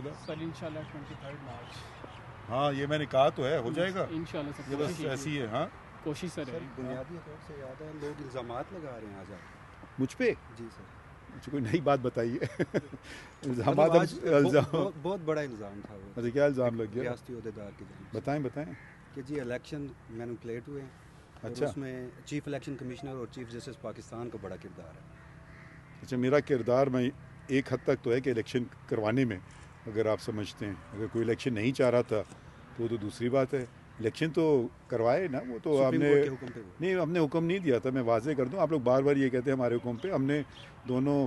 इरादा? सर इंशाल्लाह 23 मार्च। हाँ ये मैंने कहा तो है, हो जाएगा इंशाल्लाह सर, ये बस ऐसी है। हाँ कोशिश सर है। बुनियादी तौर से याद है लोग इल्ज़ामात लगा रहे हैं आज आप मुझ पे जी सर। मुझे कोई नई बात बताइए। इल्ज़ाम मतलब आज इल्ज़ाम बहुत बड़ा इल्ज़ाम था वो। अच्छा क्या इल्ज़ाम लग गया? रियासती अहदेदार की जानिब से बताएं बताएं। कि जी इलेक्शन मैनिपुलेट हुए हैं और अच्छा। उसमें चीफ इलेक्शन कमिश्नर और चीफ जस्टिस पाकिस्तान का बड़ा किरदार है। अच्छा मेरा किरदार मैं एक हद तक तो है कि इलेक्शन करवाने में, अगर आप समझते हैं, अगर कोई इलेक्शन नहीं चाह रहा था तो वो तो दूसरी बात है। इलेक्शन तो करवाए ना, वो तो सुप्रीम हमने कोर्ट के हुक्म पे वो। नहीं, हमने हुक्म नहीं दिया था। मैं वाजे कर दूं, आप लोग बार बार ये कहते हैं हमारे हुक्म पे। हमने दोनों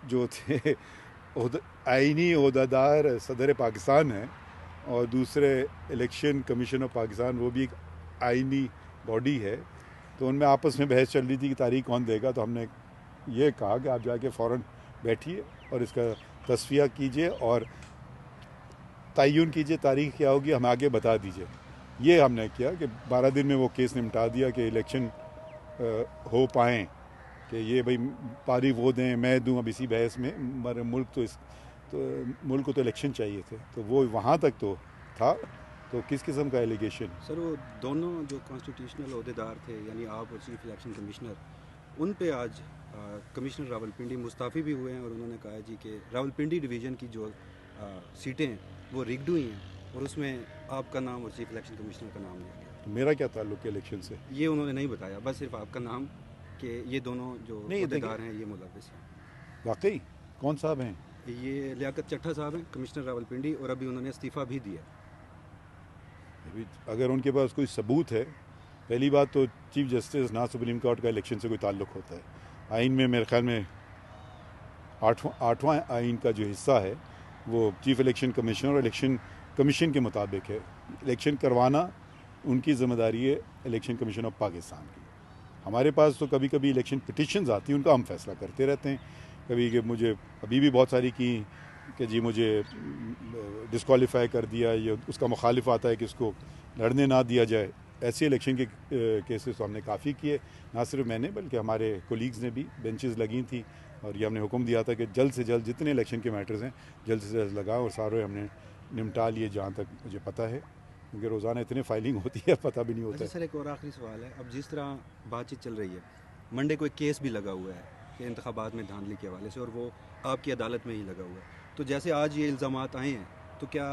जो थे आइनी ओहदेदार सदर पाकिस्तान हैं और दूसरे इलेक्शन कमीशन ऑफ पाकिस्तान, वो भी एक आइनी बॉडी है, तो उनमें आपस में बहस चल रही थी कि तारीख कौन देगा। तो हमने ये कहा कि आप जाके फ़ौरन बैठिए और इसका तस्फिया कीजिए और तयन कीजिए तारीख क्या होगी, हमें आगे बता दीजिए। ये हमने किया कि 12 दिन में वो केस निपटा दिया कि इलेक्शन हो पाएँ, कि ये भाई पारी वो दें मैं दूं। अब इसी बहस में हमारे मुल्क को तो इलेक्शन चाहिए थे, तो वो वहाँ तक तो था। तो किस किस्म का एलिगेशन? सर वो दोनों जो कॉन्स्टिट्यूशनल अहदेदार थे यानी आप और चीफ इलेक्शन कमिश्नर, उन पे आज कमिश्नर रावलपिंडी मुस्ताफ़ी भी हुए हैं और उन्होंने कहा है जी कि रावलपिंडी डिवीज़न की जो सीटें हैं वो रिग्ड हुई हैं और उसमें आपका नाम और चीफ इलेक्शन कमिश्नर का नाम लिया गया। तो मेरा क्या ताल्लुक़ है इलेक्शन से? ये उन्होंने नहीं बताया, बस सिर्फ आपका नाम कि ये दोनों जो अहदेदार हैं ये मुलव्विस हैं। वाकई कौन साहब हैं? ये लियाकत चट्टा साहब हैं, कमिश्नर रावलपिंडी, और अभी उन्होंने इस्तीफ़ा भी दिया। अभी अगर उनके पास कोई सबूत है, पहली बात तो चीफ जस्टिस ना सुप्रीम कोर्ट का इलेक्शन से कोई ताल्लुक़ होता है। आइन में मेरे ख्याल में आठवां आइन का जो हिस्सा है वो चीफ इलेक्शन कमिश्नर और इलेक्शन कमीशन के मुताबिक है। इलेक्शन करवाना उनकी ज़िम्मेदारी है, इलेक्शन कमीशन ऑफ पाकिस्तान की। हमारे पास तो कभी कभी इलेक्शन पिटिशन्स आती हैं, उनका हम फैसला करते रहते हैं। कभी कि मुझे अभी भी बहुत सारी की कि जी मुझे डिस्क्वालीफाई कर दिया, या उसका मुखालिफ आता है कि इसको लड़ने ना दिया जाए। ऐसे इलेक्शन के केसेस तो हमने काफ़ी किए, ना सिर्फ मैंने बल्कि हमारे कोलीग्स ने भी। बेंचेस लगी थी और ये हमने हुक्म दिया था कि जल्द से जल्द जितने इलेक्शन के मैटर्स हैं जल्द से जल्द लगाओ, और सारे हमने निपटा लिए जहाँ तक मुझे पता है, क्योंकि रोज़ाना इतनी फाइलिंग होती है पता भी नहीं होता। अच्छा सर एक और आखिरी सवाल है, अब जिस तरह बातचीत चल रही है, मंडे को एक केस भी लगा हुआ है कि इंतखाबात में धांधली के हवाले से, और वो आपकी अदालत में ही लगा हुआ है। तो जैसे आज ये इल्ज़ामात आए हैं, तो क्या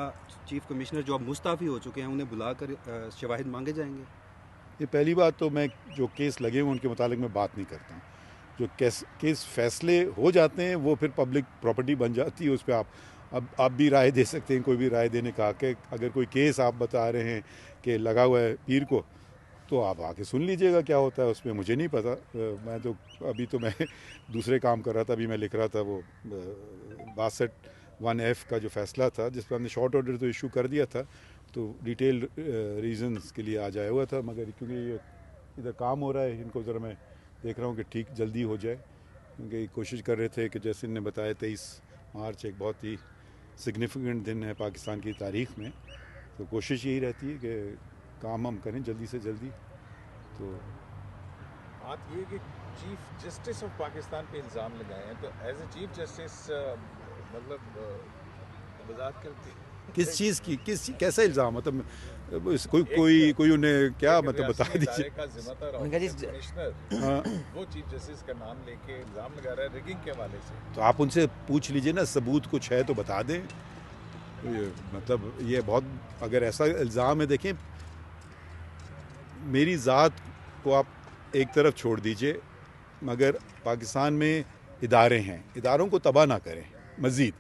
चीफ कमिश्नर जो अब मुस्ताफ़ी हो चुके हैं उन्हें बुलाकर शवाहिद मांगे जाएंगे? ये पहली बात तो मैं जो केस लगे हुए उनके मुतालिक मैं बात नहीं करता हूँ। जो केस फैसले हो जाते हैं वो फिर पब्लिक प्रॉपर्टी बन जाती है, उस पर आप भी राय दे सकते हैं, कोई भी राय देने का हक है। अगर कोई केस आप बता रहे हैं कि लगा हुआ है पीर को, तो आप आके सुन लीजिएगा क्या होता है उसमें। मुझे नहीं पता, मैं तो अभी तो मैं दूसरे काम कर रहा था। अभी मैं लिख रहा था वो 62(1)(f) का जो फैसला था, जिस पर हमने शॉर्ट ऑर्डर तो इशू कर दिया था, तो डिटेल रीजंस के लिए आज आया हुआ था। मगर क्योंकि ये इधर काम हो रहा है, इनको ज़रा मैं देख रहा हूँ कि ठीक जल्दी हो जाए, क्योंकि कोशिश कर रहे थे कि जैसे इन्होंने बताया 23 मार्च एक बहुत ही सिग्निफिकेंट दिन है पाकिस्तान की तारीख़ में, तो कोशिश यही रहती है कि काम हम करें जल्दी से जल्दी। तो बात ये कि चीफ जस्टिस ऑफ पाकिस्तान पे इल्ज़ाम लगाए हैं, तो एज ए चीफ जस्टिस मतलब वजाहत करती किस चीज़ की कैसा इल्ज़ाम, मतलब कोई उन्हें क्या मतलब बता दीजिए। कमिश्नर वो चीफ जस्टिस का नाम लेके इल्ज़ाम लगा रहा है रिगिंग के हवाले से। तो आप उनसे पूछ लीजिए ना, सबूत कुछ है तो बता दें। मतलब ये बहुत, अगर ऐसा इल्ज़ाम है, देखें मेरी ज़ात को आप एक तरफ छोड़ दीजिए, मगर पाकिस्तान में इदारे हैं, इदारों को तबाह ना करें मज़ीद।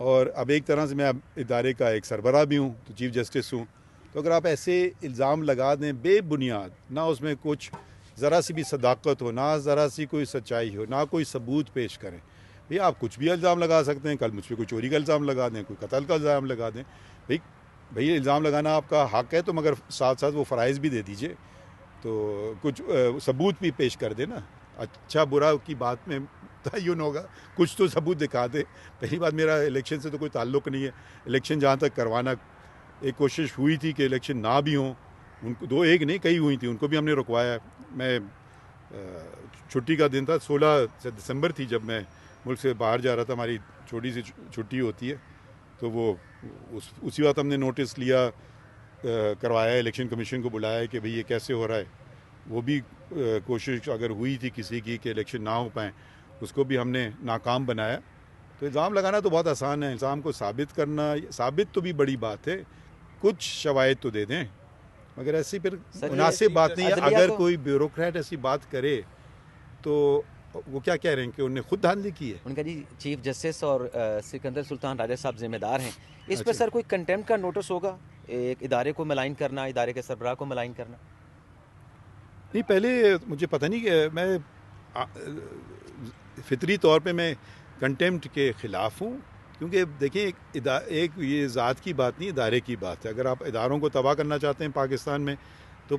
और अब एक तरह से मैं अब इदारे का एक सरबराह भी हूँ, तो चीफ जस्टिस हूँ। तो अगर आप ऐसे इल्ज़ाम लगा दें बेबुनियाद, ना उसमें कुछ ज़रा सी भी सदाकत हो, ना ज़रा सी कोई सच्चाई हो, ना कोई सबूत पेश करें, भैया आप कुछ भी इल्ज़ाम लगा सकते हैं। कल मुझ पर कोई चोरी का इल्ज़ाम लगा दें, कोई कत्ल का इल्ज़ाम लगा दें, भैया इल्ज़ाम लगाना आपका हक़ है, तो मगर साथ साथ वो फ़राइज़ भी दे दीजिए, तो कुछ सबूत भी पेश कर दे ना। अच्छा बुरा की बात में तयन होगा, कुछ तो सबूत दिखा दे। पहली बात, मेरा इलेक्शन से तो कोई ताल्लुक़ नहीं है। इलेक्शन जहाँ तक करवाना, एक कोशिश हुई थी कि इलेक्शन ना भी हों, उनको दो एक नहीं कई हुई थी, उनको भी हमने रुकवाया। मैं छुट्टी का दिन था, 16 दिसंबर थी, जब मैं मुल्क से बाहर जा रहा था, हमारी छोटी सी छुट्टी होती है, तो वो उसी वक्त हमने नोटिस लिया, करवाया, इलेक्शन कमीशन को बुलाया कि भाई ये कैसे हो रहा है। वो भी कोशिश अगर हुई थी किसी की कि इलेक्शन ना हो पाए, उसको भी हमने नाकाम बनाया। तो इल्ज़ाम लगाना तो बहुत आसान है, इल्ज़ाम को साबित करना, साबित तो भी बड़ी बात है, कुछ शवाहिद तो दे दें, मगर ऐसी फिर मुनासिब बात नहीं है। अगर कोई ब्यूरोक्रेट ऐसी बात करे तो वो क्या कह रहे हैं कि उन्हें खुद धांधली की है। उनका जी चीफ जस्टिस और सिकंदर सुल्तान राजा साहब जिम्मेदार हैं इस पर। अच्छा। सर कोई कंटेम्प्ट का नोटिस होगा, एक इदारे को मलाइन करना, इदारे के सरबराह को मलाइन करना? नहीं, पहले मुझे पता नहीं कि मैं फितरी तौर पे मैं कंटेम्प्ट के ख़िलाफ़ हूँ, क्योंकि देखिए एक ये ज़ात की बात नहीं, इदारे की बात है। अगर आप इदारों को तबाह करना चाहते हैं पाकिस्तान में तो